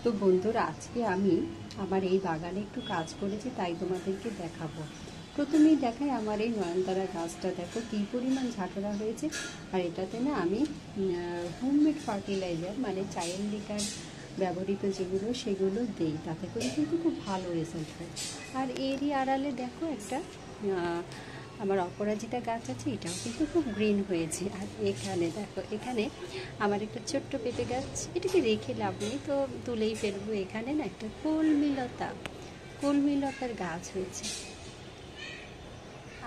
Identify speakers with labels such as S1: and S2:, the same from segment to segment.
S1: তো বন্ধুরা, আজকে আমি আমার এই বাগানে একটু কাজ করেছি, তাই তোমাদেরকে দেখাবো। প্রথমেই দেখাই আমার এই নয়নতারা গাছটা, দেখো কী পরিমাণ ঝাঁকড়া হয়েছে। আর এটাতে না আমি হোমমেড ফার্টিলাইজার মানে চায়ের লিকার ব্যবহৃত যেগুলো সেগুলো দেই, তাতে করে কিন্তু খুব ভালো রেজাল্ট হয়। আর এরই আড়ালে দেখো একটা আমার অপরাজিতা গাছ আছে, এটাও কিন্তু খুব গ্রিন হয়েছে। আর এখানে দেখো, এখানে আমার একটা ছোট্ট পেঁপে গাছ, এটাকে রেখে লাভ নেই, তো তুলেই ফেলবো। এখানে না একটা কলমিলতার গাছ হয়েছে।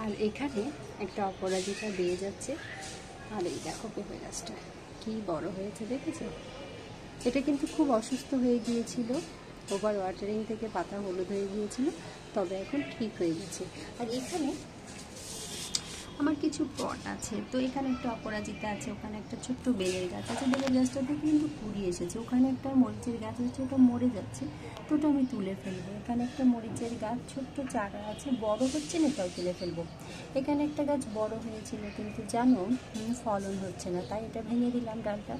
S1: আর এখানে একটা অপরাজিতা বেয়ে যাচ্ছে। আর এই দেখো পেঁপে গাছটা কী বড় হয়েছে, দেখেছো? এটা কিন্তু খুব অসুস্থ হয়ে গিয়েছিল, ওভার ওয়াটারিং থেকে পাতা হলুদ হয়ে গিয়েছিল, তবে এখন ঠিক হয়ে গেছে। আর এখানে আমার কিছু পট আছে, তো এখানে একটা অপরাজিতা আছে, ওখানে একটা ছোট্ট বেলের গাছ আছে। বেলের গাছটা থেকে কিন্তু কুড়ি এসেছে। ওখানে একটা মরিচের গাছ আছে, ওটা মরে যাচ্ছে, তো ওটা আমি তুলে ফেলবো। এখানে একটা মরিচের গাছ ছোট্ট চারা আছে, বড় হচ্ছে না, এটাও তুলে ফেলবো। এখানে একটা গাছ বড় হয়েছিল, কিন্তু জানো ফলন হচ্ছে না, তাই এটা ভেঙে দিলাম ডালটা।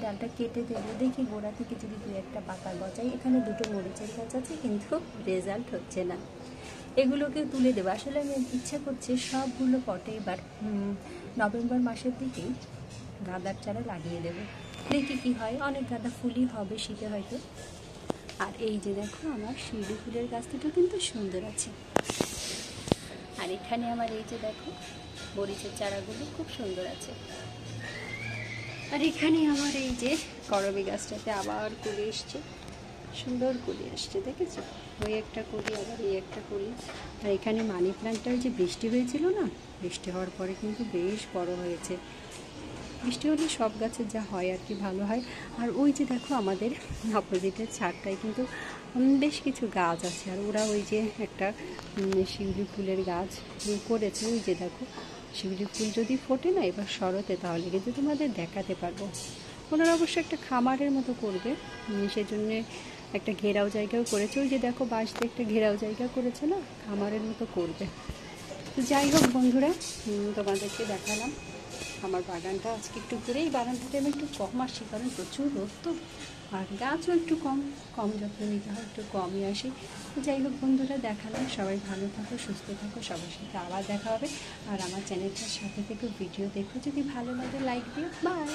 S1: ডালটা কেটে দেবো, দেখি গোড়া থেকে যদি দু একটা পাতা গজায়। এখানে দুটো মরিচের গাছ আছে, কিন্তু রেজাল্ট হচ্ছে না, এগুলোকে তুলে দেবো। আসলে আমি ইচ্ছা করছি সবগুলো পটে এবার নভেম্বর মাসের দিকেই গাঁদার চারা লাগিয়ে দেবো, দেখি কি হয়। অনেক গাঁদা ফুলই হবে শীতে হয়তো। আর এই যে দেখো, আমার শিউলি ফুলের গাছ দুটো কিন্তু সুন্দর আছে। আর এখানে আমার এই যে দেখো মরিচের চারাগুলো খুব সুন্দর আছে। আর এখানে আমার এই যে করবী গাছটাতে আবার কুড়ি এসছে, সুন্দর কলি আসছে, দেখেছো? ওই একটা কলি, আবার এই একটা কলি। আর এখানে মানি প্ল্যান্টটা যে বৃষ্টি হয়েছিল না, বৃষ্টি হওয়ার পরে কিন্তু বেশ বড় হয়েছে। বৃষ্টি হলে সব গাছের যা হয় আর কি, ভালো হয়। আর ওই যে দেখো আমাদের অপোজিটের ছাদটায় কিন্তু বেশ কিছু গাছ আছে। আর ওরা ওই যে একটা শিউলি ফুলের গাছ করেছে, ওই যে দেখো শিউলি ফুল যদি ফোটে না এবার শরতে, তাহলে কিন্তু তোমাদের দেখাতে পারবো। ওনারা অবশ্য একটা খামারের মতো করবে, সেজন্যে একটা ঘেরাও জায়গাও করেছে। ওই যে দেখো বাঁশ দিয়ে একটা ঘেরাও জায়গা করেছে না, খামারের মতো করবে। তো যাই হোক বন্ধুরা, তোমাদেরকে দেখালাম আমার বাগানটা। আজকে একটু ঘুরে এই বাগানটাতে আমি একটু কম আসি, কারণ প্রচুর রোদ তো, আর গাছও একটু কম যত্ন নিতে হয়, একটু কমই আসি। যাই হোক বন্ধুরা, দেখালাম। সবাই ভালো থাকো, সুস্থ থাকো, সবার সাথে আবার দেখা হবে। আর আমার চ্যানেলটার সাথে থেকে ভিডিও দেখো, যদি ভালো লাগে লাইক দিও। বাই।